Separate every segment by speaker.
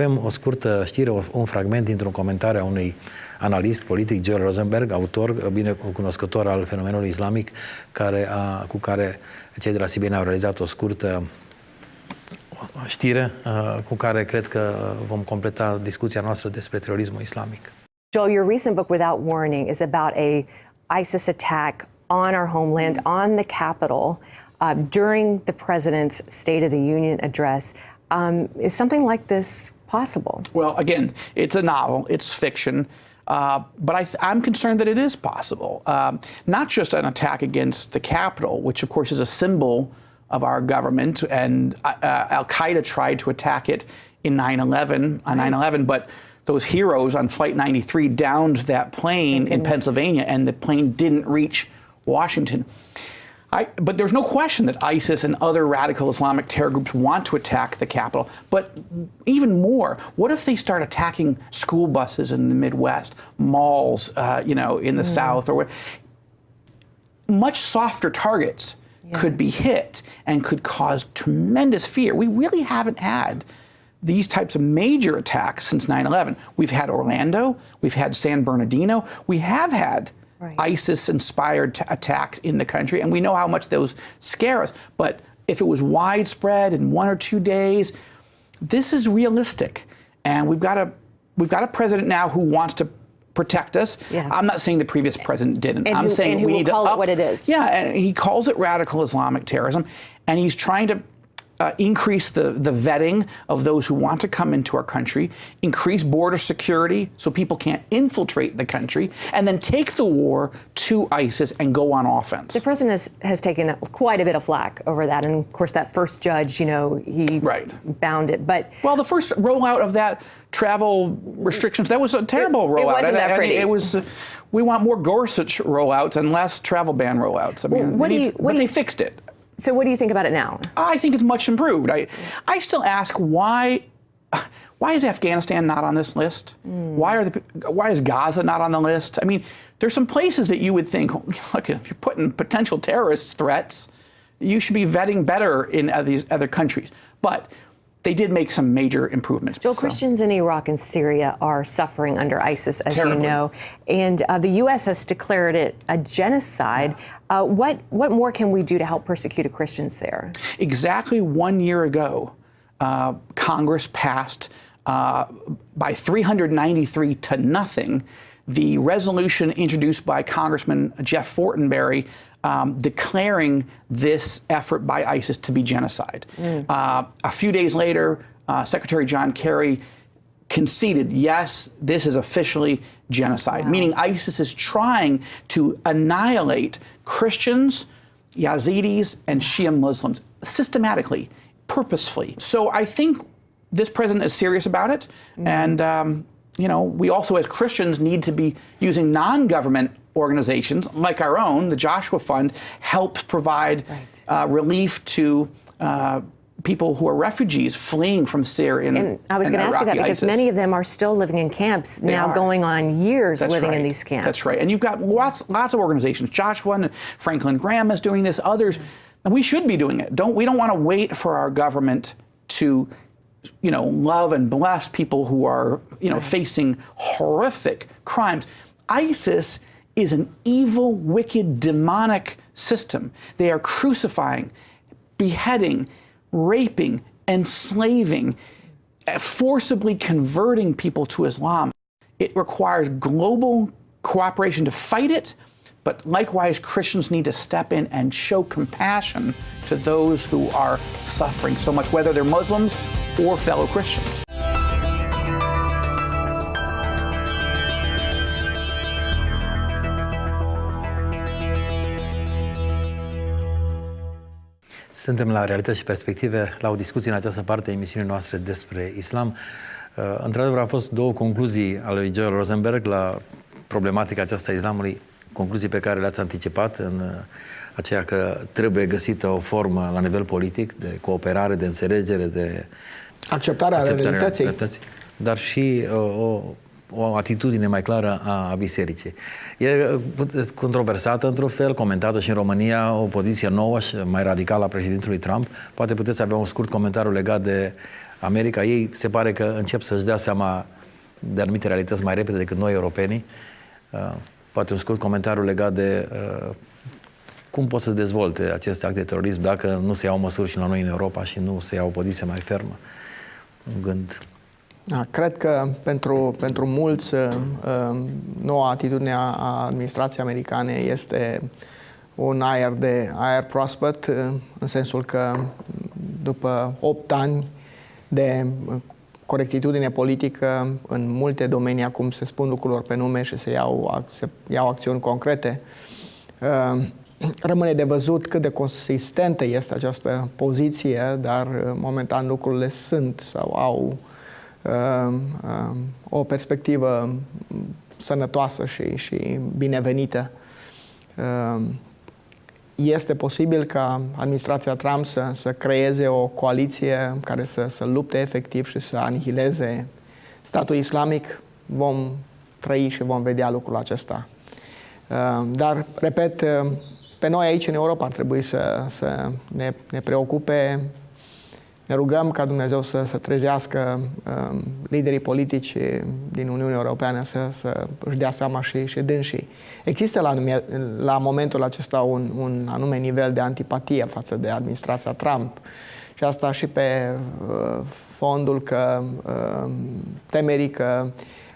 Speaker 1: avem o scurtă știre, un fragment dintr-un comentariu a unui analist politic, Joel Rosenberg, autor bine cunoscător al fenomenului islamic, cu care cei de la CBN au realizat o scurtă știre cu care cred că vom completa discuția noastră despre terorismul islamic.
Speaker 2: Joel, your recent book, Without Warning, is about a ISIS attack on our homeland, on the Capitol, during the President's State of the Union address. Is something like this possible?
Speaker 3: Well, again, it's a novel, it's fiction, but I'm concerned that it is possible. Not just an attack against the Capitol, which of course is a symbol of our government, and Al-Qaeda tried to attack it in 9/11, but those heroes on Flight 93 downed that plane in Pennsylvania, and the plane didn't reach Washington. But there's no question that ISIS and other radical Islamic terror groups want to attack the Capitol. But even more, what if they start attacking school buses in the Midwest, malls, in the South, or much softer targets could be hit and could cause tremendous fear. We really haven't had these types of major attacks since 9/11. We've had Orlando, we've had San Bernardino, we have had ISIS-inspired attacks in the country, and we know how much those scare us. But if it was widespread in 1 or 2 days, this is realistic, and we've got a president now who wants to protect us.
Speaker 2: Yeah.
Speaker 3: I'm not saying the previous president didn't.
Speaker 2: I'm saying we need to call it what it is.
Speaker 3: Yeah, and he calls it radical Islamic terrorism, and he's trying to increase the vetting of those who want to come into our country, increase border security so people can't infiltrate the country, and then take the war to ISIS and go on offense.
Speaker 2: The president has taken quite a bit of flack over that, and of course that first judge, he bound it. But
Speaker 3: well, the first rollout of that travel restrictions, that was a terrible rollout.
Speaker 2: It wasn't that pretty.
Speaker 3: It was. We want more Gorsuch rollouts and less travel ban rollouts. I mean, but they fixed it.
Speaker 2: So what do you think about it now?
Speaker 3: I think it's much improved. I still ask why is Afghanistan not on this list? Why is Gaza not on the list? I mean, there's some places that you would think, look, if you're putting potential terrorist threats, you should be vetting better in these other countries. But they did make some major improvements.
Speaker 2: Joel, Christians in Iraq and Syria are suffering under ISIS, as you know, and the U.S. has declared it a genocide. What more can we do to help persecuted Christians there? Exactly
Speaker 3: 1 year ago, Congress passed by 393 to nothing the resolution introduced by Congressman Jeff Fortenberry declaring this effort by ISIS to be genocide. A few days later, Secretary John Kerry conceded, yes, this is officially genocide, meaning ISIS is trying to annihilate Christians, Yazidis, and Shia Muslims systematically, purposefully. So I think this president is serious about it, and we also as Christians need to be using non-government organizations like our own. The Joshua Fund helps provide relief to people who are refugees fleeing from Syria and
Speaker 2: I was going to ask you that because many of them are still living in camps going on years living in these camps.
Speaker 3: That's right. And you've got lots of organizations. Joshua and Franklin Graham is doing this. Others, and we should be doing it. We don't want to wait for our government to love and bless people who are facing horrific crimes. ISIS is an evil, wicked, demonic system. They are crucifying, beheading, raping, enslaving, forcibly converting people to Islam. It requires global cooperation to fight it, but likewise, Christians need to step in and show compassion to those who are suffering so much, whether they're Muslims or fellow Christians.
Speaker 1: Suntem la Realități și Perspective, la o discuție în această parte a emisiunii noastre despre islam. Într-adevăr, au fost două concluzii ale lui Joel Rosenberg la problematica aceasta a islamului, concluzii pe care le-ați anticipat, în aceea că trebuie găsită o formă la nivel politic de cooperare, de înțelegere, de
Speaker 4: acceptarea realității,
Speaker 1: dar și o atitudine mai clară a bisericii. E controversată într-un fel, comentată și în România, o poziție nouă și mai radicală a președintelui Trump. Poate puteți avea un scurt comentariu legat de America. Ei se pare că încep să-și dea seama de anumite realități mai repede decât noi, europenii. Poate un scurt comentariu legat de cum pot să se dezvolte aceste acte de terorism dacă nu se iau măsuri și la noi în Europa și nu se iau o poziție mai fermă. Un gând.
Speaker 4: Da, cred că pentru mulți noua atitudine a administrației americane este un aer proaspăt, în sensul că după 8 ani de corectitudine politică în multe domenii, acum se spun lucrurilor pe nume și se iau acțiuni concrete, rămâne de văzut cât de consistentă este această poziție, dar momentan lucrurile sunt sau au o perspectivă sănătoasă și binevenită. Este posibil ca administrația Trump să creeze o coaliție care să lupte efectiv și să anihileze statul islamic. Vom trăi și vom vedea lucrul acesta. Dar, repet, pe noi aici în Europa ar trebui să ne preocupe. Ne rugăm ca Dumnezeu să trezească liderii politici din Uniunea Europeană să își dea seama și dânsii. Există la momentul acesta un anume nivel de antipatie față de administrația Trump și asta și pe fondul că temerii că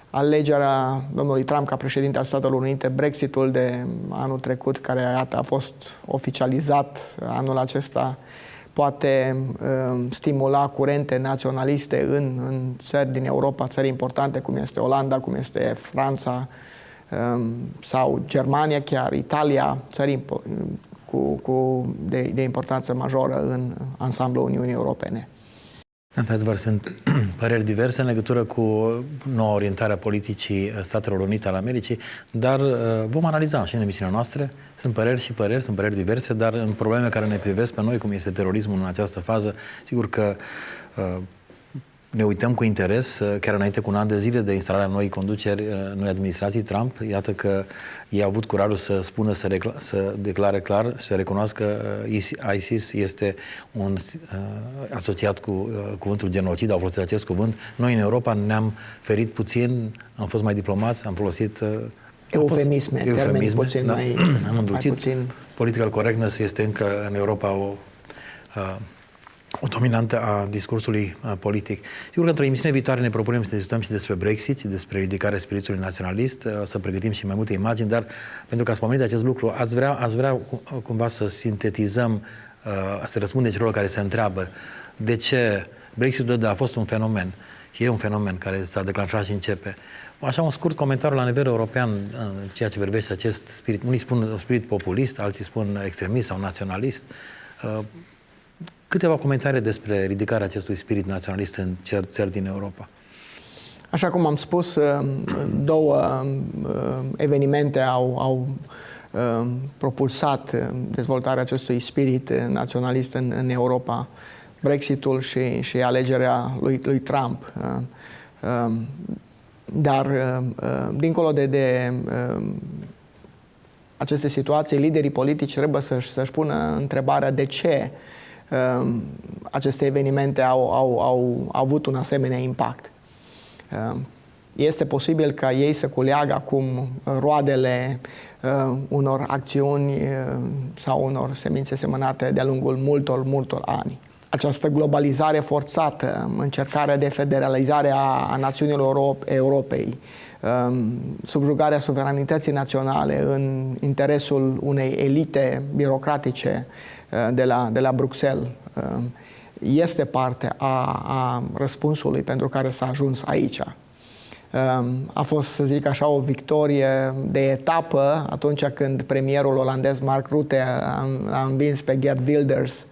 Speaker 4: alegerea domnului Trump ca președinte al Statelor Unite, Brexitul de anul trecut, care a fost oficializat anul acesta, poate stimula curente naționaliste în țări din Europa, țări importante cum este Olanda, cum este Franța sau Germania, chiar Italia, țări de importanță majoră în ansamblul Uniunii Europene.
Speaker 1: Într-adevăr, sunt păreri diverse în legătură cu noua orientare a politicii Statelor Unite ale Americii, dar vom analiza și în emisiunea noastră. Sunt păreri și păreri, sunt păreri diverse, dar în probleme care ne privesc pe noi, cum este terorismul în această fază, sigur că ne uităm cu interes, chiar înainte cu un an de zile de instalarea noii conduceri, noi administrații Trump. Iată că ei au avut curajul să spună, să declare clar, să recunoască că ISIS este un asociat cu cuvântul genocid, au folosit acest cuvânt. Noi în Europa ne-am ferit puțin, am fost mai diplomați, am folosit
Speaker 4: eufemisme, termeni puțin mai puțin.
Speaker 1: Political correctness este încă în Europa o dominantă a discursului politic. Sigur că într-o emisiune viitoare ne propunem să discutăm și despre Brexit, și despre ridicarea spiritului naționalist, să pregătim și mai multe imagini, dar pentru că ați pomenit acest lucru, ați vrea cumva să sintetizăm, să răspundem celor care se întreabă de ce Brexitul a fost un fenomen și e un fenomen care s-a declanșat și începe. Așa un scurt comentariu la nivel european în ceea ce privește acest spirit. Unii spun un spirit populist, alții spun extremist sau naționalist. Câteva comentarii despre ridicarea acestui spirit naționalist în țări din Europa.
Speaker 4: Așa cum am spus, două evenimente au propulsat dezvoltarea acestui spirit naționalist în Europa. Brexitul și alegerea lui Trump. Dar, dincolo de aceste situații, liderii politici trebuie să-și pună întrebarea de ce aceste evenimente au avut un asemenea impact. Este posibil ca ei să culeagă acum roadele unor acțiuni sau unor semințe semănate de-a lungul multor ani. Această globalizare forțată, încercarea de federalizare a națiunilor Europei, subjugarea suveranității naționale în interesul unei elite birocratice de la Bruxelles, este parte a răspunsului pentru care s-a ajuns aici. A fost, să zic așa, o victorie de etapă atunci când premierul olandez Mark Rutte a învins pe Geert Wilders,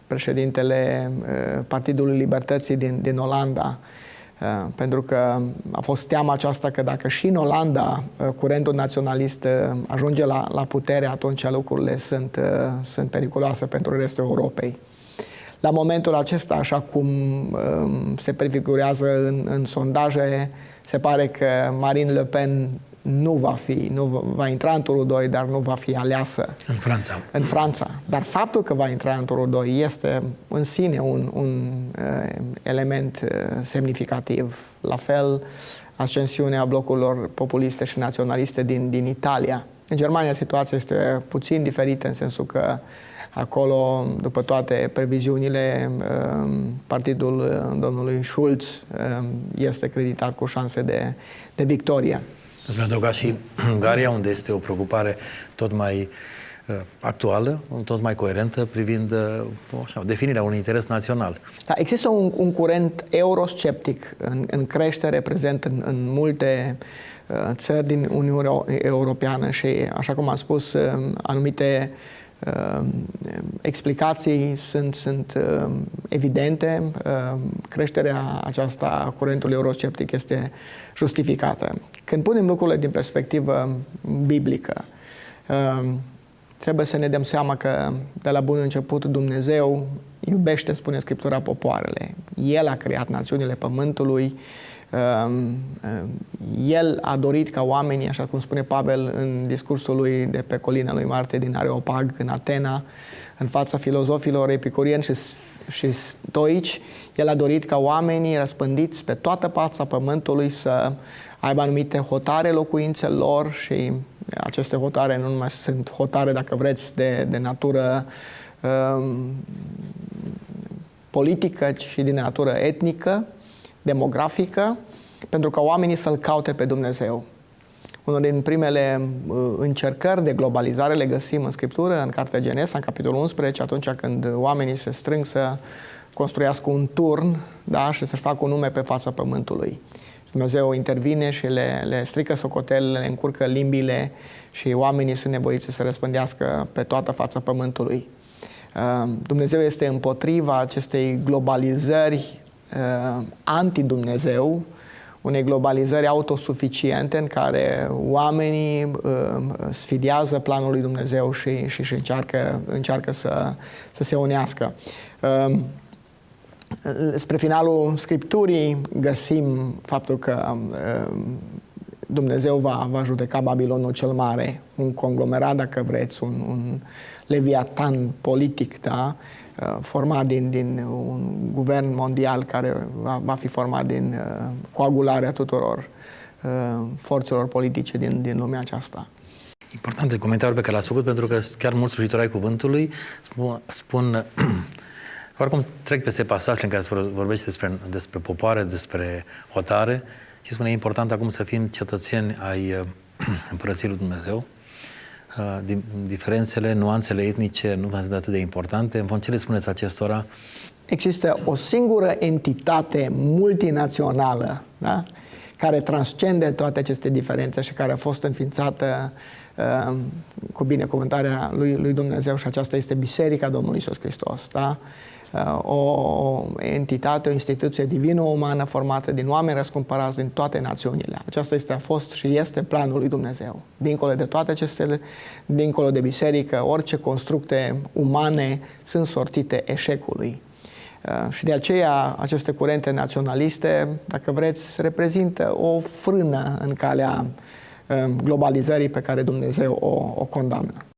Speaker 4: președintele Partidului Libertății din Olanda, pentru că a fost teama aceasta că dacă și în Olanda curentul naționalist ajunge la putere, atunci lucrurile sunt periculoase pentru restul Europei. La momentul acesta, așa cum se prefigurează în sondaje, se pare că Marine Le Pen nu va intra în turul 2, dar nu va fi aleasă în Franța. Dar faptul că va intra în turul 2 este în sine un element semnificativ. La fel, ascensiunea blocurilor populiste și naționaliste din Italia. În Germania situația este puțin diferită, în sensul că acolo, după toate previziunile, partidul domnului Schulz este creditat cu șanse de victorie.
Speaker 1: Îți adăuga și Ungaria, unde este o preocupare tot mai actuală, tot mai coerentă, privind definirea unui interes național.
Speaker 4: Da, există un curent eurosceptic în creștere, prezent în multe țări din Uniunea Europeană și, așa cum am spus, anumite explicații sunt evidente. Creșterea aceasta a curentului eurosceptic este justificată. Când punem lucrurile din perspectivă biblică, trebuie să ne dăm seama că de la bun început Dumnezeu iubește, spune Scriptura, popoarele. El a creat națiunile pământului. El a dorit ca oamenii, așa cum spune Pavel în discursul lui de pe colina lui Marte din Areopag, în Atena, în fața filozofilor epicurieni și stoici, el a dorit ca oamenii răspândiți pe toată fața pământului să aibă anumite hotare locuințele lor și aceste hotare nu numai sunt hotare, dacă vreți, de natură politică, ci și de natură etnică, demografică, pentru ca oamenii să-L caute pe Dumnezeu. Unul din primele încercări de globalizare le găsim în Scriptură, în Cartea Genesa, în capitolul 11, atunci când oamenii se strâng să construiască un turn, da, și să-și facă un nume pe fața pământului. Dumnezeu intervine și le strică socotelele, le încurcă limbile și oamenii sunt nevoiți să se răspândească pe toată fața pământului. Dumnezeu este împotriva acestei globalizări anti-Dumnezeu, unei globalizări autosuficiente în care oamenii sfidează planul lui Dumnezeu și încearcă să se unească. Spre finalul Scripturii găsim faptul că Dumnezeu va judeca Babilonul cel mare, un conglomerat, dacă vreți, un leviatan politic, da? Format din un guvern mondial care va fi format din coagularea tuturor forțelor politice din lumea aceasta.
Speaker 1: Importante comentariul pe care l-ați făcut, pentru că chiar mulți slujitori ai cuvântului spun oricum trec peste pasajele în care se vorbește despre popoare, despre hotare și spune e important acum să fim cetățeni ai Împărăției lui Dumnezeu. Diferențele, nuanțele etnice nu sunt atât de importante. În fond, ce le spuneți acestora?
Speaker 4: Există o singură entitate multinațională, da? Care transcende toate aceste diferențe și care a fost înființată cu binecuvântarea lui Dumnezeu, și aceasta este Biserica Domnului Iisus Hristos. Da? O entitate, o instituție divină-umană formată din oameni răscumpărați din toate națiunile. Aceasta a fost și este planul lui Dumnezeu. Dincolo de toate aceste, dincolo de biserică, orice constructe umane sunt sortite eșecului. Și de aceea aceste curente naționaliste, dacă vreți, reprezintă o frână în calea globalizării pe care Dumnezeu o condamnă.